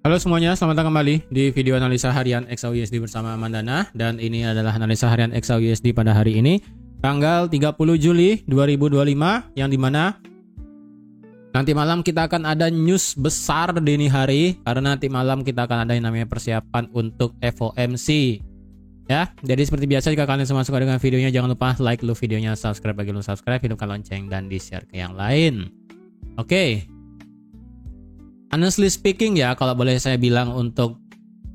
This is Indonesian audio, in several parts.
Halo semuanya, selamat datang kembali di video analisa harian XAUUSD bersama Mandana. Dan ini adalah analisa harian XAUUSD pada hari ini, tanggal 30 Juli 2025, yang dimana nanti malam kita akan ada news besar dini hari, karena nanti malam kita akan ada yang namanya persiapan untuk FOMC. Ya, jadi seperti biasa jika kalian semua suka dengan videonya, jangan lupa like dulu videonya, subscribe bagi belum subscribe, hidupkan lonceng, dan di-share ke yang lain. Oke. Honestly speaking ya, kalau boleh saya bilang, untuk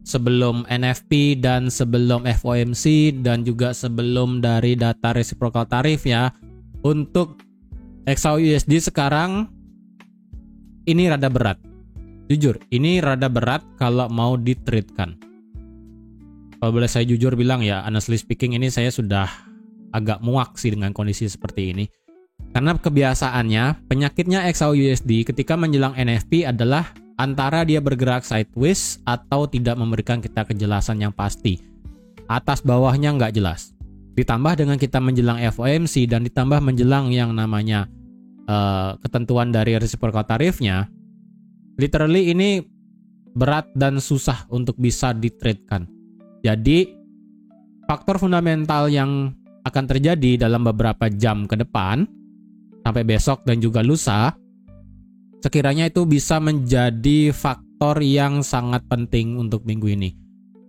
sebelum NFP dan sebelum FOMC dan juga sebelum dari data reciprocal tarif ya, untuk XAUUSD sekarang ini rada berat. Jujur, ini rada berat kalau mau di-trade-kan. Kalau boleh saya jujur bilang ya, honestly speaking ini saya sudah agak muak sih dengan kondisi seperti ini. Karena kebiasaannya, penyakitnya XAUUSD ketika menjelang NFP adalah antara dia bergerak sideways atau tidak memberikan kita kejelasan yang pasti. Atas bawahnya nggak jelas. Ditambah dengan kita menjelang FOMC dan ditambah menjelang yang namanya ketentuan dari reciprocal tarifnya, literally ini berat dan susah untuk bisa di-trade-kan. Jadi, faktor fundamental yang akan terjadi dalam beberapa jam ke depan, sampai besok dan juga lusa, sekiranya itu bisa menjadi faktor yang sangat penting untuk minggu ini.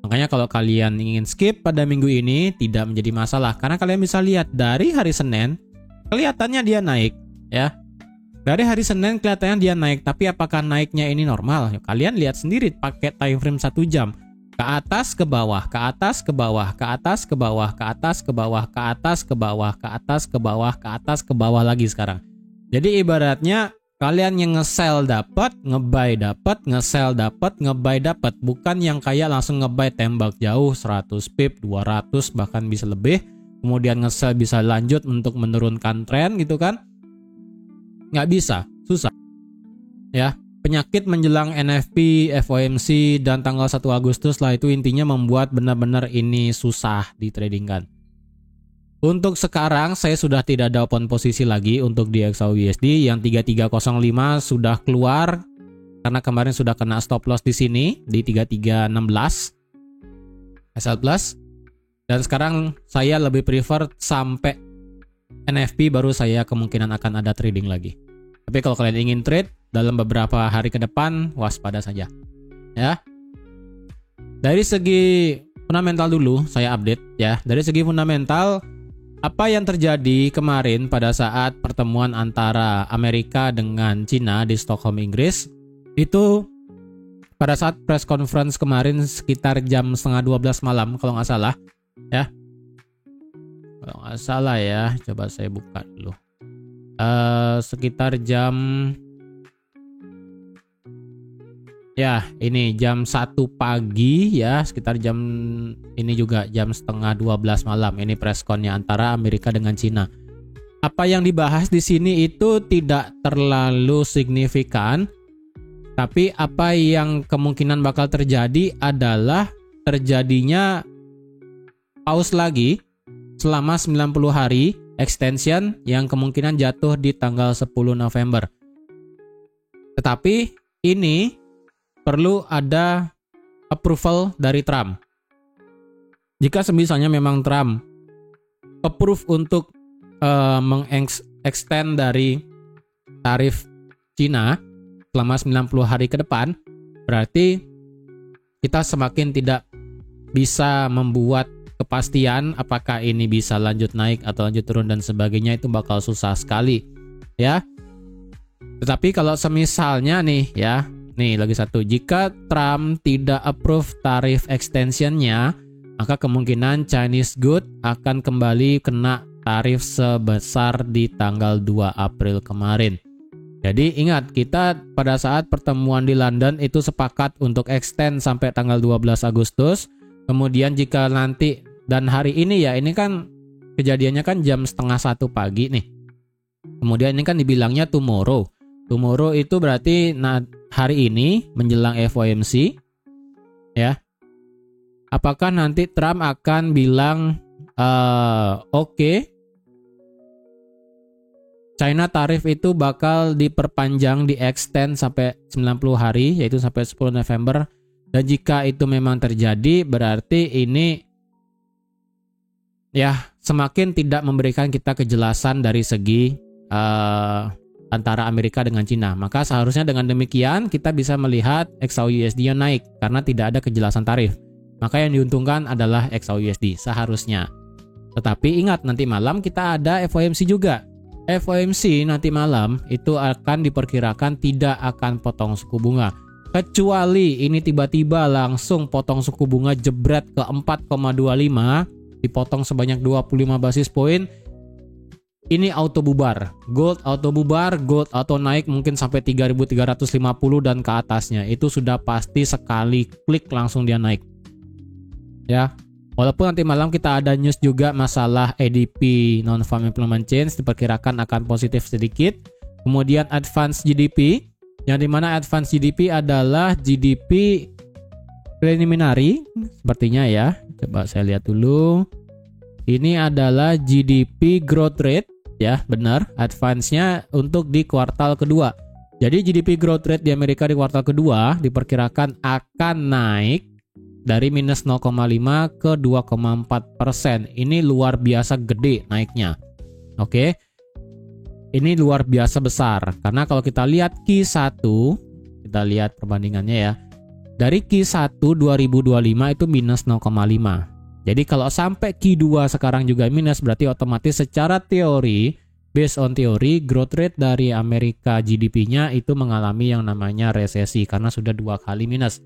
Makanya kalau kalian ingin skip pada minggu ini tidak menjadi masalah, karena kalian bisa lihat dari hari Senin kelihatannya dia naik ya. Dari hari Senin kelihatannya dia naik, tapi apakah naiknya ini normal? Kalian lihat sendiri pakai time frame 1 jam. Ke atas, ke bawah, ke atas, ke bawah, ke atas, ke bawah, ke atas, ke bawah, ke atas, ke bawah, ke atas, ke bawah, ke atas, ke bawah lagi sekarang. Jadi ibaratnya kalian yang nge-sell dapat, nge-buy dapat, nge-sell dapat, nge-buy dapat, bukan yang kayak langsung nge-buy tembak jauh 100 pip, 200 bahkan bisa lebih, kemudian nge-sell bisa lanjut untuk menurunkan tren gitu kan. Nggak bisa, susah. Ya. Penyakit menjelang NFP, FOMC, dan tanggal 1 Agustus lah itu intinya membuat benar-benar ini susah ditradingkan. Untuk sekarang saya sudah tidak ada open posisi lagi untuk di XAUUSD, yang 3305 sudah keluar karena kemarin sudah kena stop loss di sini di 3316 SL Plus, dan sekarang saya lebih prefer sampai NFP baru saya kemungkinan akan ada trading lagi. Tapi kalau kalian ingin trade dalam beberapa hari ke depan, waspada saja. Ya. Dari segi fundamental dulu saya update ya. Dari segi fundamental, apa yang terjadi kemarin pada saat pertemuan antara Amerika dengan Cina di Stockholm, Inggris, itu pada saat press conference kemarin sekitar jam setengah 12 malam kalau nggak salah ya. Kalau nggak salah ya, coba saya buka dulu. Sekitar jam ya, ini jam 1 pagi ya, sekitar jam ini juga jam setengah 12 malam. Ini pressconnya antara Amerika dengan Cina. Apa yang dibahas di sini itu tidak terlalu signifikan, tapi apa yang kemungkinan bakal terjadi adalah terjadinya pause lagi selama 90 hari extension yang kemungkinan jatuh di tanggal 10 November. Tetapi ini perlu ada approval dari Trump. Jika misalnya memang Trump approve untuk mengextend dari tarif Cina selama 90 hari ke depan, berarti kita semakin tidak bisa membuat kepastian apakah ini bisa lanjut naik atau lanjut turun dan sebagainya. Itu bakal susah sekali ya. Tetapi kalau semisalnya nih ya, nih lagi satu, jika Trump tidak approve tarif extensionnya, maka kemungkinan Chinese good akan kembali kena tarif sebesar di tanggal 2 April kemarin. Jadi ingat, kita pada saat pertemuan di London itu sepakat untuk extend sampai tanggal 12 Agustus. Kemudian jika nanti, dan hari ini ya, ini kan kejadiannya kan jam setengah 1 pagi nih. Kemudian ini kan dibilangnya tomorrow. Tomorrow itu berarti hari ini menjelang FOMC ya. Apakah nanti Trump akan bilang oke, China tarif itu bakal diperpanjang, di-extend sampai 90 hari, yaitu sampai 10 November. Dan jika itu memang terjadi, berarti ini ya semakin tidak memberikan kita kejelasan dari segi antara Amerika dengan Cina. Maka seharusnya dengan demikian kita bisa melihat XAU-USD yang naik karena tidak ada kejelasan tarif. Maka yang diuntungkan adalah XAU-USD seharusnya. Tetapi ingat, nanti malam kita ada FOMC juga. FOMC nanti malam itu akan diperkirakan tidak akan potong suku bunga. Kecuali ini tiba-tiba langsung potong suku bunga jebret ke 4,25, dipotong sebanyak 25 basis poin. Ini auto bubar. Gold auto bubar, gold auto naik mungkin sampai 3.350 dan ke atasnya. Itu sudah pasti sekali klik langsung dia naik. Ya. Walaupun nanti malam kita ada news juga masalah ADP non-farm employment change diperkirakan akan positif sedikit. Kemudian advance GDP, yang dimana advance GDP adalah GDP preliminary sepertinya ya. Coba saya lihat dulu. Ini adalah GDP growth rate ya, benar. Advance-nya untuk di kuartal kedua. Jadi GDP growth rate di Amerika di kuartal kedua diperkirakan akan naik dari minus 0,5 ke 2,4%. Ini luar biasa gede naiknya. Oke. Ini luar biasa besar. Karena kalau kita lihat Q1, kita lihat perbandingannya ya. Dari Q1 2025 itu minus 0,5. Jadi kalau sampai Q2 sekarang juga minus, berarti otomatis secara teori, based on teori, growth rate dari Amerika GDP-nya itu mengalami yang namanya resesi karena sudah 2 kali minus.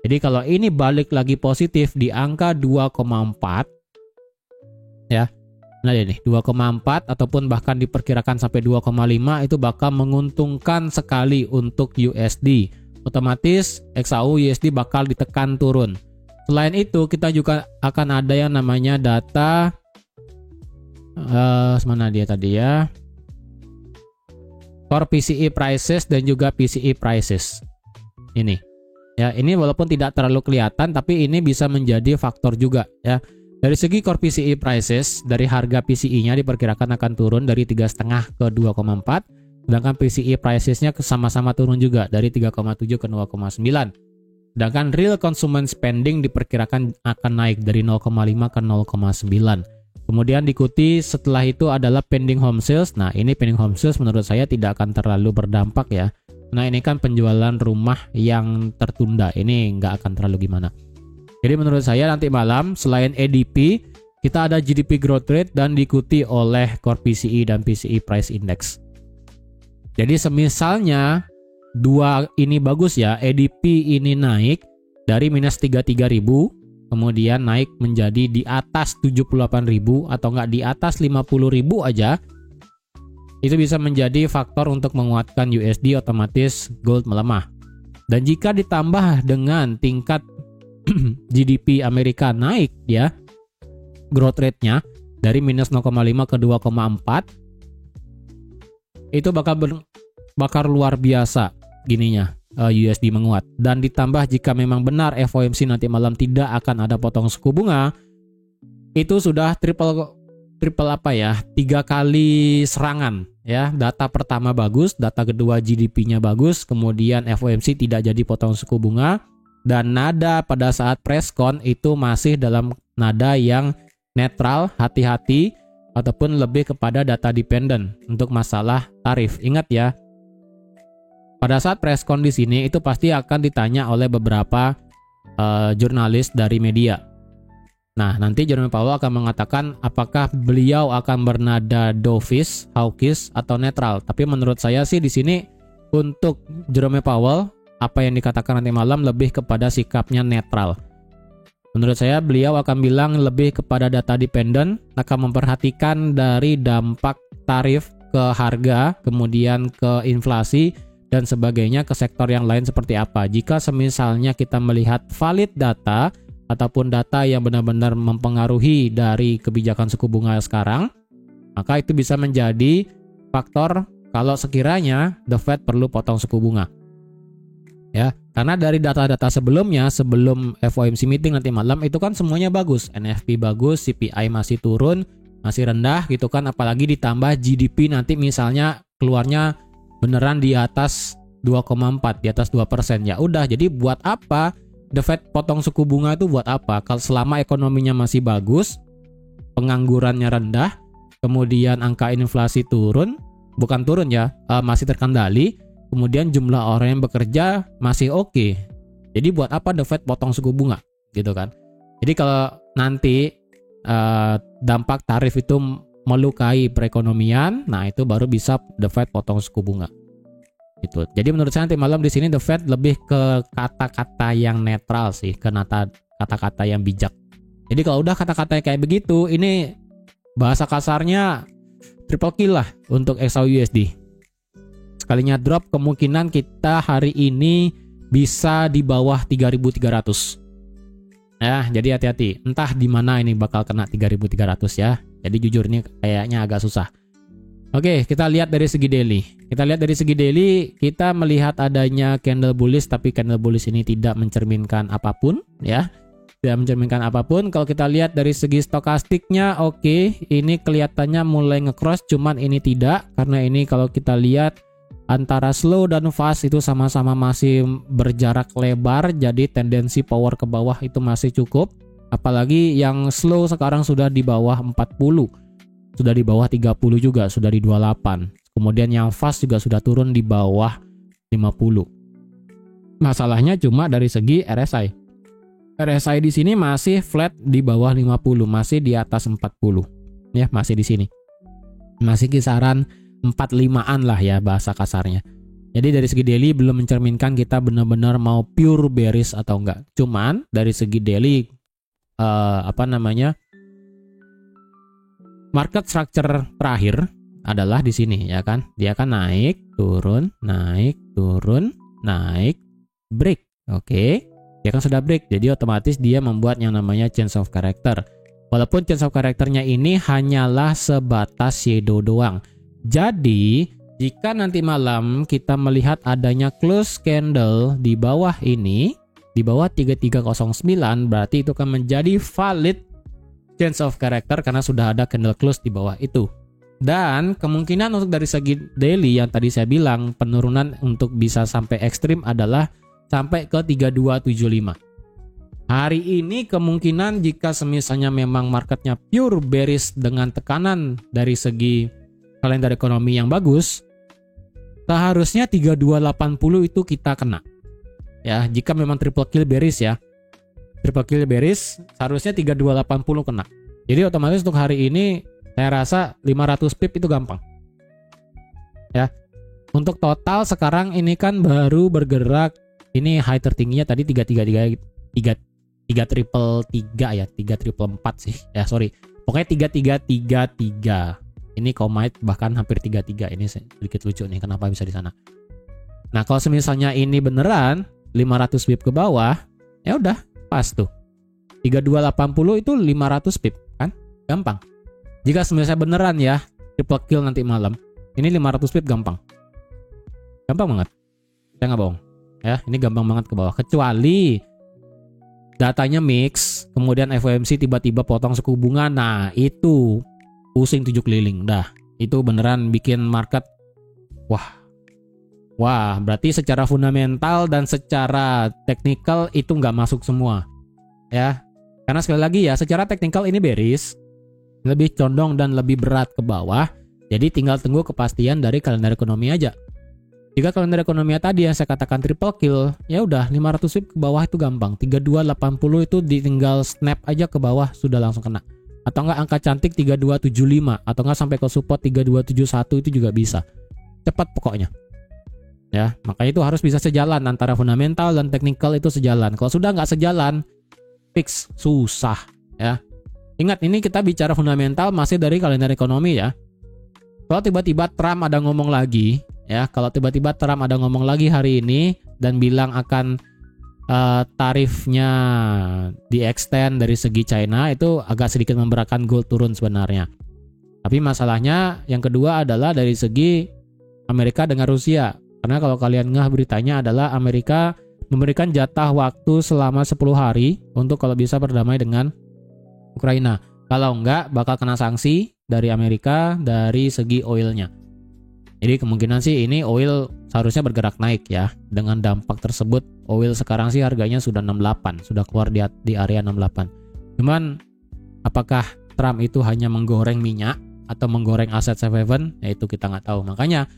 Jadi kalau ini balik lagi positif di angka 2,4 ya. Nah ini 2,4 ataupun bahkan diperkirakan sampai 2,5 itu bakal menguntungkan sekali untuk USD. Otomatis XAU USD bakal ditekan turun. Selain itu kita juga akan ada yang namanya data mana dia tadi ya? Core PCE prices dan juga PCE prices. Ini. Ya, ini walaupun tidak terlalu kelihatan, tapi ini bisa menjadi faktor juga ya. Dari segi core PCE prices, dari harga PCE-nya diperkirakan akan turun dari 3,5 ke 2,4, sedangkan PCE prices-nya sama-sama turun juga dari 3,7 ke 0,9. Sedangkan real consumer spending diperkirakan akan naik dari 0,5 ke 0,9. Kemudian diikuti setelah itu adalah pending home sales. Nah, ini pending home sales menurut saya tidak akan terlalu berdampak ya. Nah, ini kan penjualan rumah yang tertunda. Ini nggak akan terlalu gimana. Jadi menurut saya nanti malam selain ADP, kita ada GDP growth rate dan diikuti oleh core PCE dan PCE price index. Jadi semisalnya dua ini bagus ya, ADP ini naik dari minus 33.000, kemudian naik menjadi di atas 78.000 atau nggak di atas 50.000 aja. Itu bisa menjadi faktor untuk menguatkan USD, otomatis gold melemah. Dan jika ditambah dengan tingkat GDP Amerika naik ya, growth rate-nya dari minus 0,5 ke 2,4, itu bakal luar biasa gininya USD menguat. Dan ditambah jika memang benar FOMC nanti malam tidak akan ada potong suku bunga, itu sudah triple apa ya, 3 kali serangan ya. Data pertama bagus, data kedua GDP-nya bagus, kemudian FOMC tidak jadi potong suku bunga, dan nada pada saat preskon itu masih dalam nada yang netral, hati-hati, ataupun lebih kepada data dependent untuk masalah tarif. Ingat ya, pada saat preskon di sini itu pasti akan ditanya oleh beberapa jurnalis dari media. Nah, nanti Jerome Powell akan mengatakan apakah beliau akan bernada dovish, hawkish, atau netral. Tapi menurut saya sih di sini untuk Jerome Powell, apa yang dikatakan nanti malam lebih kepada sikapnya netral. Menurut saya beliau akan bilang lebih kepada data dependent, akan memperhatikan dari dampak tarif ke harga, kemudian ke inflasi, dan sebagainya ke sektor yang lain seperti apa. Jika semisalnya kita melihat valid data, ataupun data yang benar-benar mempengaruhi dari kebijakan suku bunga sekarang, maka itu bisa menjadi faktor kalau sekiranya The Fed perlu potong suku bunga. Ya, karena dari data-data sebelumnya, sebelum FOMC meeting nanti malam itu kan semuanya bagus, NFP bagus, CPI masih turun, masih rendah gitu kan, apalagi ditambah GDP nanti misalnya keluarnya beneran di atas 2,4, di atas 2%. Ya udah, jadi buat apa The Fed potong suku bunga itu buat apa? Kalau selama ekonominya masih bagus, penganggurannya rendah, kemudian angka inflasi turun, bukan turun ya, masih terkendali, kemudian jumlah orang yang bekerja masih oke. Jadi buat apa The Fed potong suku bunga gitu kan? Jadi kalau nanti dampak tarif itu melukai perekonomian, nah itu baru bisa The Fed potong suku bunga. Gitu. Jadi menurut saya nanti malam di sini The Fed lebih ke kata-kata yang netral sih, ke kata-kata yang bijak. Jadi kalau udah kata-kata kayak begitu, ini bahasa kasarnya triple kill lah untuk XAUUSD. Sekalinya drop, kemungkinan kita hari ini bisa di bawah 3.300. Ya, jadi hati-hati. Entah di mana ini bakal kena 3.300 ya. Jadi jujur ini kayaknya agak susah. Oke, kita lihat dari segi daily. Kita melihat adanya candle bullish, tapi candle bullish ini tidak mencerminkan apapun ya. Tidak mencerminkan apapun. Kalau kita lihat dari segi stokastiknya, oke, ini kelihatannya mulai nge-cross, cuman ini tidak, karena ini kalau kita lihat antara slow dan fast itu sama-sama masih berjarak lebar, jadi tendensi power ke bawah itu masih cukup. Apalagi yang slow sekarang sudah di bawah 40. Sudah di bawah 30 juga, sudah di 28. Kemudian yang fast juga sudah turun di bawah 50. Masalahnya cuma dari segi RSI. RSI di sini masih flat di bawah 50, masih di atas 40. Ya, masih di sini. Masih kisaran 45-an lah ya bahasa kasarnya. Jadi dari segi daily belum mencerminkan kita benar-benar mau pure bearish atau enggak. Cuman dari segi daily market structure terakhir adalah di sini ya kan. Dia akan naik, turun, naik, turun, naik, break. Oke. Dia kan sudah break. Jadi otomatis dia membuat yang namanya change of character. Walaupun change of characternya ini hanyalah sebatas shadow doang. Jadi, jika nanti malam kita melihat adanya close candle di bawah ini, di bawah 3309, berarti itu akan menjadi valid change of character karena sudah ada candle close di bawah itu. Dan kemungkinan untuk dari segi daily yang tadi saya bilang, penurunan untuk bisa sampai ekstrim adalah sampai ke 3275. Hari ini kemungkinan jika semisalnya memang marketnya pure bearish dengan tekanan dari segi kalender ekonomi yang bagus, seharusnya 3280 itu kita kena. Ya, jika memang triple kill bearish ya. Triple kill bearish seharusnya 3280 kena. Jadi otomatis untuk hari ini saya rasa 500 pip itu gampang. Ya. Untuk total sekarang ini kan baru bergerak, ini high tertingginya tadi 333 triple 3 ya, 3 triple 4 sih. Ya, sorry. Pokoknya 3333. Ini komait bahkan hampir 33. Ini sedikit lucu nih kenapa bisa di sana. Nah, kalau misalnya ini beneran 500 pip ke bawah, ya udah pas tuh. 3280 itu 500 pip kan? Gampang. Jika misalnya beneran ya triple kill nanti malam, ini 500 pip gampang. Gampang banget. Saya nggak bohong. Ya, ini gampang banget ke bawah. Kecuali datanya mix, kemudian FOMC tiba-tiba potong suku bunga. Nah, itu pusing 7 keliling. Dah, itu beneran bikin market wah, berarti secara fundamental dan secara teknikal itu nggak masuk semua. Ya, karena sekali lagi ya, secara teknikal ini bearish, lebih condong dan lebih berat ke bawah. Jadi tinggal tunggu kepastian dari kalender ekonomi aja. Jika kalender ekonomi tadi yang saya katakan triple kill, ya udah 500 pip ke bawah itu gampang. 3280 itu ditinggal snap aja ke bawah sudah langsung kena. Atau enggak angka cantik 3275 atau enggak sampai ke support 3271 itu juga bisa. Cepat pokoknya. Ya, makanya itu harus bisa sejalan antara fundamental dan teknikal itu sejalan. Kalau sudah nggak sejalan, fix susah ya. Ingat ini kita bicara fundamental masih dari kalender ekonomi ya. Kalau tiba-tiba Trump ada ngomong lagi ya, kalau tiba-tiba Trump ada ngomong lagi hari ini dan bilang akan tarifnya di-extend dari segi China, itu agak sedikit memberatkan gold turun sebenarnya. Tapi masalahnya yang kedua adalah dari segi Amerika dengan Rusia. Karena kalau kalian ngeh beritanya adalah Amerika memberikan jatah waktu selama 10 hari untuk kalau bisa berdamai dengan Ukraina. Kalau enggak bakal kena sanksi dari Amerika dari segi oilnya. Jadi kemungkinan sih ini oil seharusnya bergerak naik ya. Dengan dampak tersebut oil sekarang sih harganya sudah 68, sudah keluar di area 68. Cuman apakah Trump itu hanya menggoreng minyak atau menggoreng aset safe haven? Ya itu kita nggak tahu. Makanya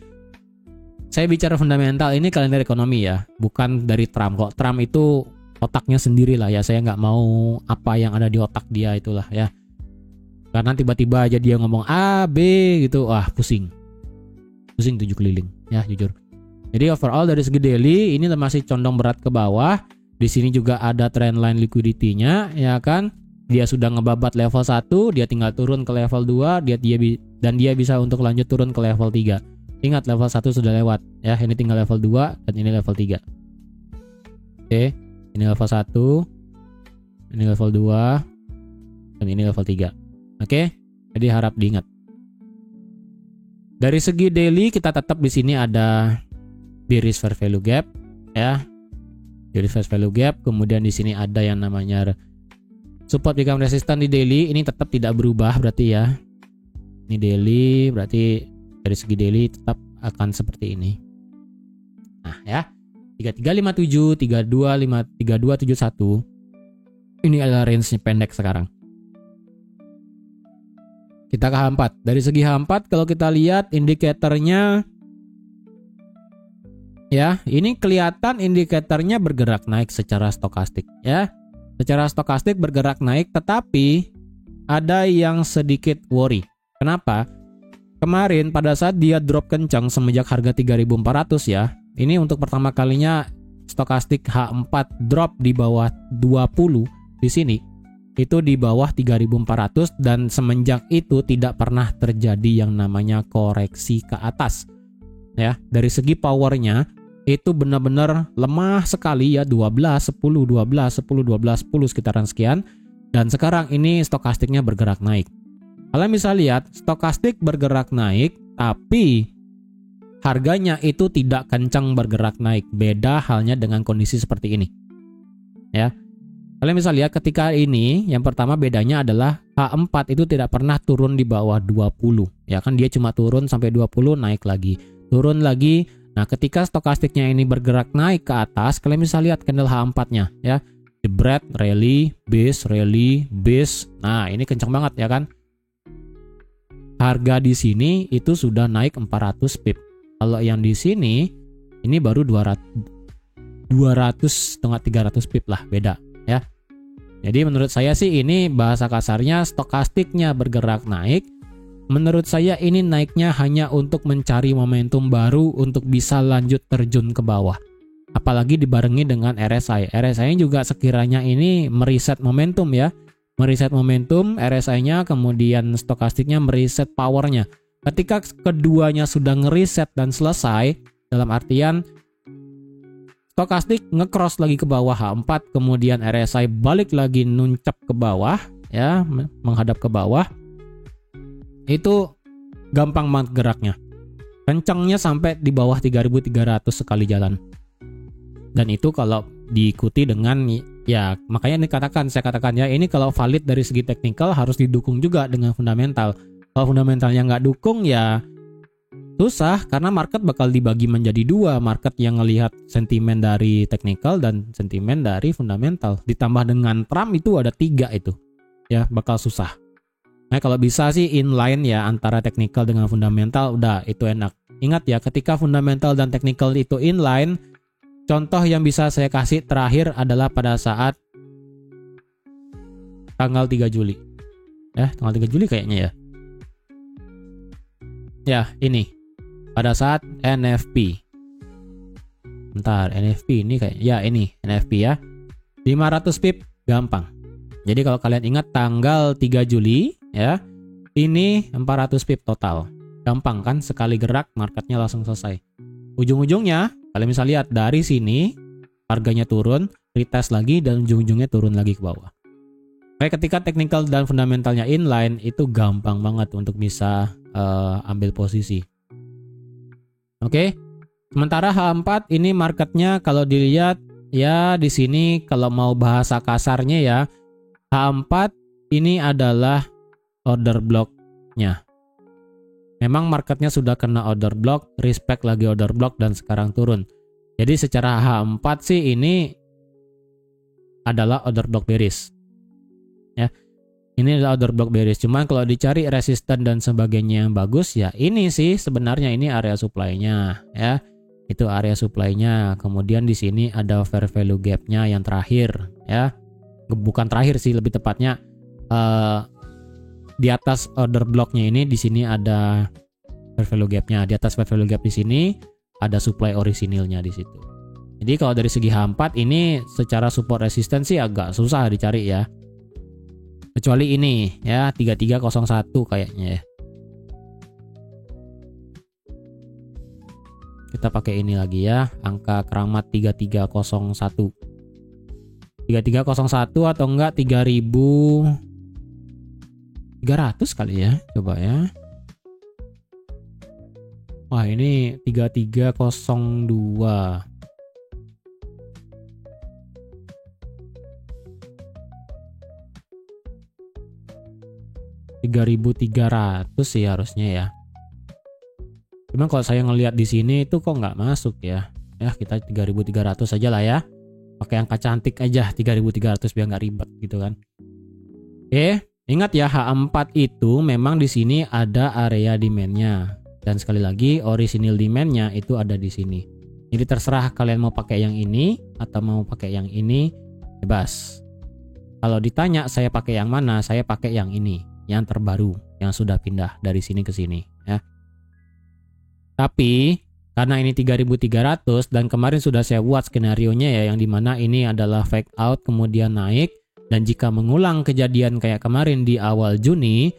saya bicara fundamental ini kalender ekonomi ya, bukan dari Trump. Kok Trump itu otaknya sendiri lah ya, saya nggak mau apa yang ada di otak dia itulah ya. Karena tiba-tiba aja dia ngomong A, B gitu, pusing 7 keliling ya jujur. Jadi overall dari segi daily ini masih condong berat ke bawah. Di sini juga ada trendline liquidity-nya ya kan. Dia sudah ngebabat level 1, dia tinggal turun ke level 2, dan dia bisa untuk lanjut turun ke level 3. Ingat level 1 sudah lewat ya, ini tinggal level 2 dan ini level 3. Oke, ini level 1, ini level 2, dan ini level 3. Oke, jadi harap diingat. Dari segi daily kita tetap di sini ada bearish fair value gap ya. Bearish fair value gap, kemudian di sini ada yang namanya support become resistance di daily, ini tetap tidak berubah berarti ya. Ini daily, berarti dari segi daily tetap akan seperti ini. Nah ya, 3357, 3271. Ini adalah range-nya pendek sekarang. Kita ke H4. Dari segi H4 kalau kita lihat indikatornya ya, ini kelihatan indikatornya bergerak naik secara stokastik ya. Secara stokastik bergerak naik, tetapi ada yang sedikit worry. Kenapa? Kemarin pada saat dia drop kencang semenjak harga 3.400 ya. Ini untuk pertama kalinya stokastik H4 drop di bawah 20 di sini. Itu di bawah 3.400 dan semenjak itu tidak pernah terjadi yang namanya koreksi ke atas. Ya, dari segi powernya itu benar-benar lemah sekali ya, 12, 10, 12, 10, 12, 10 sekitaran sekian. Dan sekarang ini stokastiknya bergerak naik. Kalian bisa lihat stokastik bergerak naik tapi harganya itu tidak kencang bergerak naik. Beda halnya dengan kondisi seperti ini. Ya. Kalian bisa lihat ketika ini yang pertama bedanya adalah H4 itu tidak pernah turun di bawah 20. Ya kan dia cuma turun sampai 20 naik lagi. Turun lagi. Nah, ketika stokastiknya ini bergerak naik ke atas, kalian bisa lihat candle H4-nya ya. Jebret, rally, base. Nah, ini kencang banget ya kan. Harga di sini itu sudah naik 400 pip. Kalau yang di sini ini baru 200 setengah 300 pip lah beda ya. Jadi menurut saya sih ini bahasa kasarnya stokastiknya bergerak naik. Menurut saya ini naiknya hanya untuk mencari momentum baru untuk bisa lanjut terjun ke bawah. Apalagi dibarengi dengan RSI. RSI juga sekiranya ini meriset momentum ya. Meriset momentum RSI-nya, kemudian stokastiknya meriset powernya. Ketika keduanya sudah ngeriset dan selesai, dalam artian stokastik nge-cross lagi ke bawah H4, kemudian RSI balik lagi nuncap ke bawah ya, menghadap ke bawah. Itu gampang banget geraknya. Kencangnya sampai di bawah 3.300 sekali jalan. Dan itu kalau diikuti dengan ya, makanya saya katakan ya, ini kalau valid dari segi teknikal harus didukung juga dengan fundamental. Kalau fundamentalnya nggak dukung ya susah, karena market bakal dibagi menjadi dua, market yang ngelihat sentimen dari teknikal dan sentimen dari fundamental. Ditambah dengan Trump itu ada 3 itu. Ya, bakal susah. Nah, kalau bisa sih inline ya antara teknikal dengan fundamental, udah itu enak. Ingat ya, ketika fundamental dan teknikal itu inline, contoh yang bisa saya kasih terakhir adalah pada saat tanggal 3 Juli. Tanggal 3 Juli kayaknya ya. Ya, ini. Pada saat NFP. Bentar, NFP ini kayak ya ini NFP ya. 500 pip gampang. Jadi kalau kalian ingat tanggal 3 Juli ya, ini 400 pip total. Gampang kan, sekali gerak marketnya langsung selesai. Ujung-ujungnya kalian bisa lihat dari sini harganya turun, retest lagi dan ujung-ujungnya turun lagi ke bawah. Kayak ketika technical dan fundamentalnya inline itu gampang banget untuk bisa ambil posisi. Oke. Sementara H4 ini marketnya kalau dilihat ya di sini kalau mau bahasa kasarnya ya, H4 ini adalah order blocknya. Memang marketnya sudah kena order block, respect lagi order block dan sekarang turun. Jadi secara H4 sih ini adalah order block bearish. Ya. Ini adalah order block bearish. Cuman kalau dicari resisten dan sebagainya yang bagus ya ini sih sebenarnya ini area supply-nya ya. Itu area supply-nya. Kemudian di sini ada fair value gap-nya yang terakhir ya. Bukan terakhir sih, lebih tepatnya di atas order blocknya ini di sini ada fair value gap-nya. Di atas fair value gap di sini ada supply orisinilnya di situ. Jadi kalau dari segi H4 ini secara support resistance sih agak susah dicari ya. Kecuali ini ya 3301 kayaknya ya. Kita pakai ini lagi ya, angka keramat 3301. 3301 atau enggak 300 kali ya, coba ya. Wah ini 3302. $3.300 sih harusnya ya. Cuman kalau saya ngelihat di sini itu kok nggak masuk ya. Ya kita 3.300 aja lah ya. Pakai angka cantik aja 3.300 biar nggak ribet gitu kan. Oke. Ingat ya H4 itu memang di sini ada area demand-nya dan sekali lagi original demand-nya itu ada di sini. Jadi terserah kalian mau pakai yang ini atau mau pakai yang ini, bebas. Kalau ditanya saya pakai yang mana, saya pakai yang ini, yang terbaru, yang sudah pindah dari sini ke sini ya. Tapi karena ini 3.300 dan kemarin sudah saya buat skenario-nya ya yang dimana ini adalah fake out kemudian naik. Dan jika mengulang kejadian kayak kemarin di awal Juni,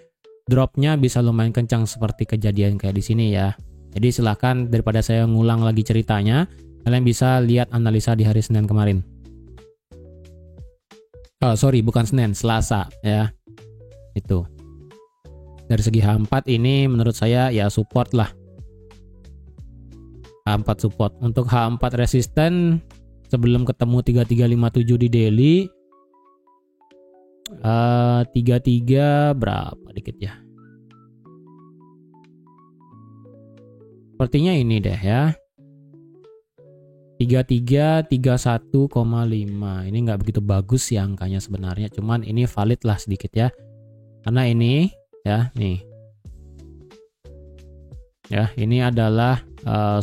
dropnya bisa lumayan kencang seperti kejadian kayak di sini ya. Jadi silahkan daripada saya ngulang lagi ceritanya, kalian bisa lihat analisa di hari Senin kemarin. Oh sorry, bukan Senin, Selasa ya. Itu. Dari segi H4 ini menurut saya ya support lah. H4 support. Untuk H4 resisten sebelum ketemu 3357 di daily 33 berapa dikit ya. Sepertinya ini deh ya. 3331,5. Ini nggak begitu bagus sih angkanya sebenarnya, cuman ini valid lah sedikit ya. Karena ini ya, nih. Ya, ini adalah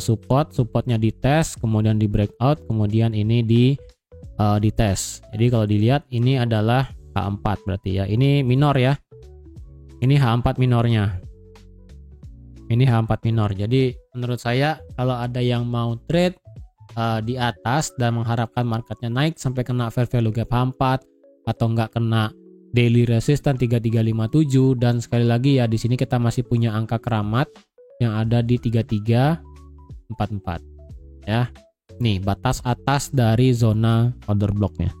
supportnya di tes, kemudian di breakout, kemudian ini di tes. Jadi kalau dilihat ini adalah H4 berarti ya. Ini minor ya. Ini H4 minornya. Ini H4 minor. Jadi menurut saya kalau ada yang mau trade di atas dan mengharapkan marketnya naik sampai kena fair value gap H4 atau enggak kena daily resistance 3357 dan sekali lagi ya di sini kita masih punya angka keramat yang ada di 3344 ya. Nih batas atas dari zona order blocknya.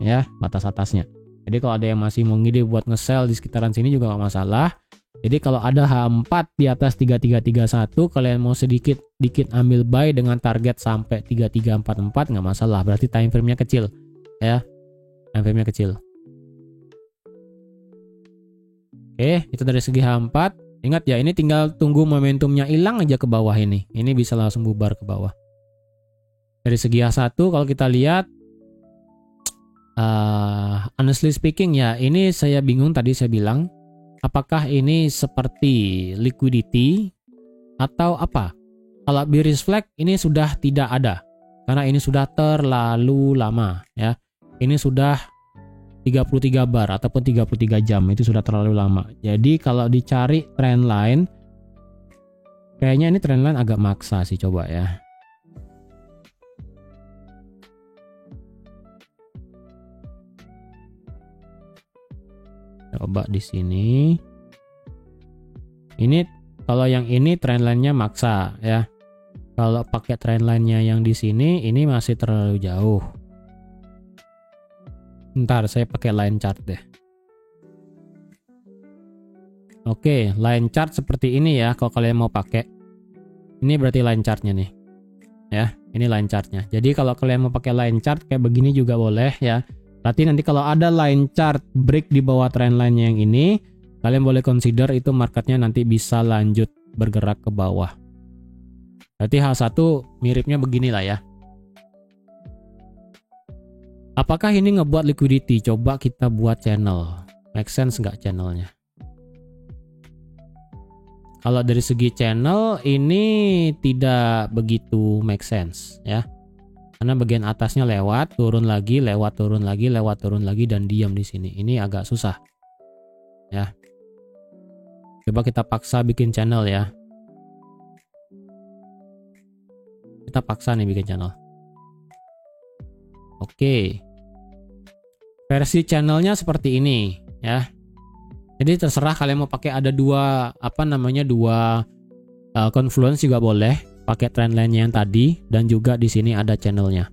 Ya, batas atasnya. Jadi kalau ada yang masih mau ngide buat nge-sell di sekitaran sini juga nggak masalah. Jadi kalau ada H4 di atas 3331, kalian mau sedikit ambil buy dengan target sampai 3344 nggak masalah. Berarti time frame-nya kecil, ya. Time frame-nya kecil. Oke, itu dari segi H4. Ingat ya, ini tinggal tunggu momentumnya hilang aja ke bawah ini. Ini bisa langsung bubar ke bawah. Dari segi H1 kalau kita lihat honestly speaking ya, ini saya bingung tadi saya bilang apakah ini seperti liquidity atau apa. Kalau bearish flag ini sudah tidak ada karena ini sudah terlalu lama ya. Ini sudah 33 bar ataupun 33 jam, itu sudah terlalu lama. Jadi kalau dicari trend line, kayaknya ini trend line agak maksa sih, coba ya. Coba di sini. Ini kalau yang ini trend line-nya maksa ya. Kalau pakai trend line-nya yang di sini ini masih terlalu jauh. Ntar saya pakai line chart deh. Oke, line chart seperti ini ya kalau kalian mau pakai. Ini berarti line chartnya nih. Ya, ini line chartnya. Jadi kalau kalian mau pakai line chart kayak begini juga boleh ya. Berarti nanti kalau ada line chart break di bawah trend line yang ini, Kalian boleh consider itu marketnya nanti bisa lanjut bergerak ke bawah. Berarti H1 miripnya beginilah ya. Apakah ini ngebuat liquidity? Coba kita buat channel. Make sense nggak channelnya? Kalau dari segi channel ini tidak begitu make sense ya. Karena bagian atasnya lewat, turun lagi, lewat, turun lagi, lewat, turun lagi, dan diam di sini. Ini agak susah ya. Coba kita paksa bikin channel ya. Kita paksa nih bikin channel. Oke. Versi channelnya seperti ini ya. Jadi terserah kalian mau pakai ada dua confluence juga boleh, pakai trendline yang tadi dan juga di sini ada channelnya.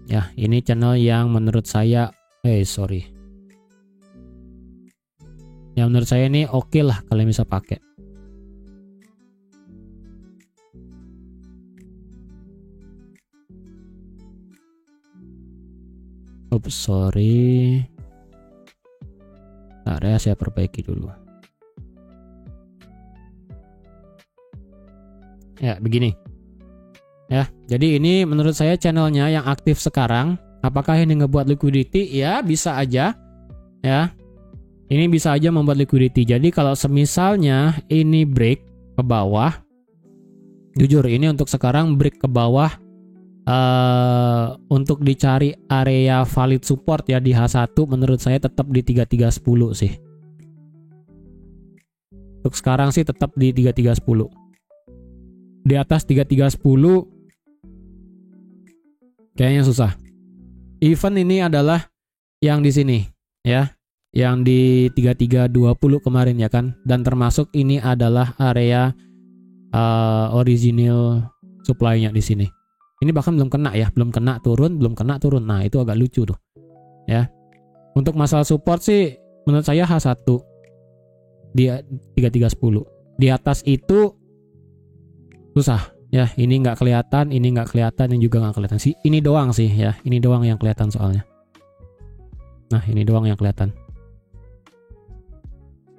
Ya, ini channel yang menurut saya yang menurut saya ini oke lah kalian bisa pakai. Oops, sorry. Nah, ya saya perbaiki dulu. Ya, begini. Ya, jadi ini menurut saya channelnya yang aktif sekarang. Apakah ini ngebuat liquidity? Ya, bisa aja. Ya. Ini bisa aja membuat liquidity. Jadi kalau semisalnya ini break ke bawah, jujur ini untuk sekarang break ke bawah untuk dicari area valid support ya di H1 menurut saya tetap di 3310 sih. Untuk sekarang sih tetap di 3310. Di atas 3310 kayaknya susah. Even ini adalah yang di sini ya, yang di 3320 kemarin ya kan, dan termasuk ini adalah area original supply-nya di sini. Ini bahkan belum kena ya, belum kena turun. Nah, itu agak lucu tuh. Ya. Untuk masalah support sih menurut saya H1 di 3310. Di atas itu susah ya, ini nggak kelihatan, ini juga nggak kelihatan sih. Ini doang sih ya, ini doang yang kelihatan soalnya. Nah, ini doang yang kelihatan.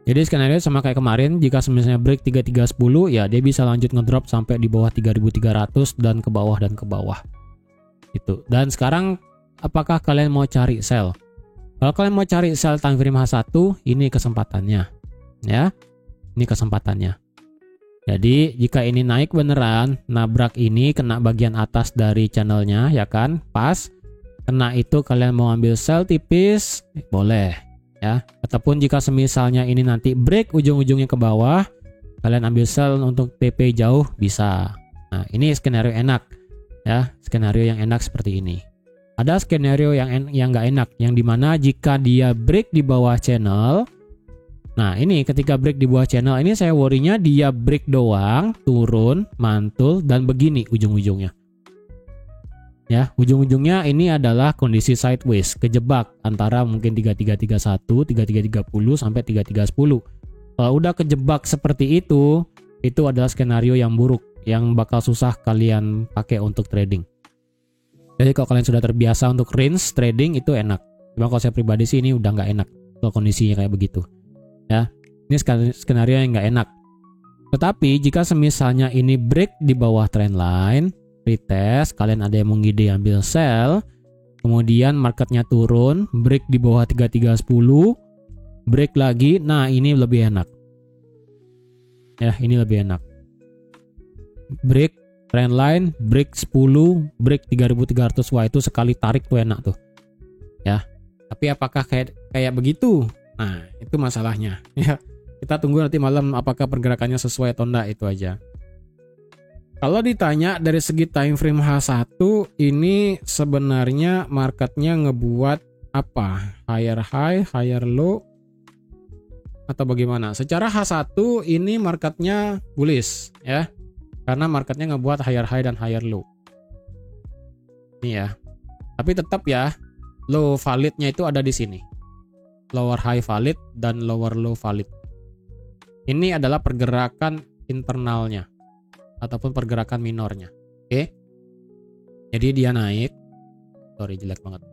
Jadi skenario sama kayak kemarin, jika misalnya break 3310 ya dia bisa lanjut ngedrop sampai di bawah 3300 dan ke bawah Itu. Dan sekarang apakah kalian mau cari sell? Kalau kalian mau cari sell time frame H1, ini kesempatannya. Ya. Ini kesempatannya. Jadi jika ini naik beneran, nabrak ini kena bagian atas dari channelnya ya kan? Pas kena itu kalian mau ambil sell tipis, boleh. Ya, ataupun jika semisalnya ini nanti break ujung-ujungnya ke bawah, kalian ambil sell untuk TP jauh bisa. Nah, ini skenario enak ya, skenario yang enak seperti ini. Ada skenario yang nggak enak, yang dimana jika dia break di bawah channel, nah ini ketika break di bawah channel ini saya worry-nya dia break doang, turun, mantul dan begini ujung-ujungnya. Ya, ujung-ujungnya ini adalah kondisi sideways, kejebak antara mungkin 3331, 3330 sampai 3310. Kalau udah kejebak seperti itu adalah skenario yang buruk yang bakal susah kalian pakai untuk trading. Jadi kalau kalian sudah terbiasa untuk range trading itu enak. Cuma kalau saya pribadi sih ini udah nggak enak kalau kondisinya kayak begitu. Ya, ini skenario yang nggak enak. Tetapi jika semisalnya ini break di bawah trendline, retest, kalian ada yang mengide ambil sell, kemudian marketnya turun, break di bawah 3310, break lagi, nah ini lebih enak. Ya, ini lebih enak. Break trendline, break 10, break 3300, wah itu sekali tarik tuh enak tuh. Ya. Tapi apakah kayak begitu? Nah, itu masalahnya. Ya. Kita tunggu nanti malam apakah pergerakannya sesuai atau enggak, itu aja. Kalau ditanya dari segi time frame H1 ini sebenarnya marketnya ngebuat apa? Higher high, higher low atau bagaimana? Secara H1 ini marketnya bullish ya. Karena marketnya ngebuat higher high dan higher low. Ini ya. Tapi tetap ya, low validnya itu ada di sini. Lower high valid dan lower low valid. Ini adalah pergerakan internalnya ataupun pergerakan minornya. Oke. Jadi dia naik. Sorry, jelek banget.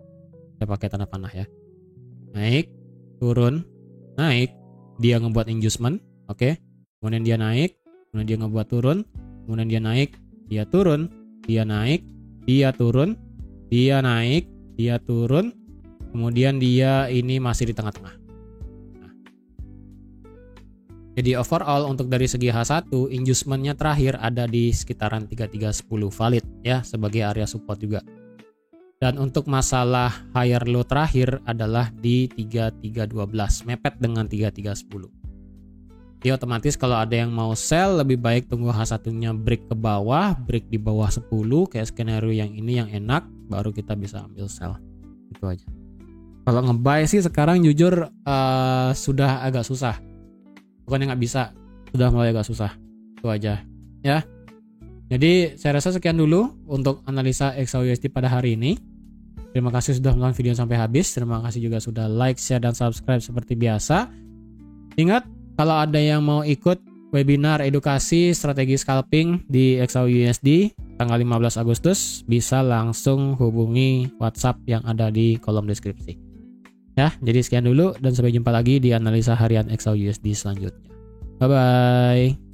Saya pakai tanda panah ya. Naik, turun, naik, dia ngebuat inducement, oke. Kemudian dia naik, kemudian dia ngebuat turun, kemudian dia naik, dia turun, dia naik, dia turun, dia naik, dia turun, kemudian dia ini masih di tengah-tengah. Nah, jadi overall untuk dari segi H1 inducementnya terakhir ada di sekitaran 3310 valid ya sebagai area support juga. Dan untuk masalah higher low terakhir adalah di 3312, mepet dengan 3310. Jadi otomatis kalau ada yang mau sell lebih baik tunggu H1-nya break ke bawah, break di bawah 10 kayak skenario yang ini yang enak, baru kita bisa ambil sell. Itu aja. Kalau nge-buy sih sekarang jujur sudah agak susah. Bukannya nggak bisa, sudah mulai agak susah. Itu aja ya. Jadi saya rasa sekian dulu untuk analisa XAUUSD pada hari ini. Terima kasih sudah menonton video sampai habis. Terima kasih juga sudah like, share, dan subscribe seperti biasa. Ingat, kalau ada yang mau ikut webinar edukasi strategi scalping di XAUUSD tanggal 15 Agustus, bisa langsung hubungi WhatsApp yang ada di kolom deskripsi. Ya, jadi sekian dulu dan sampai jumpa lagi di analisa harian XAUUSD selanjutnya. Bye-bye.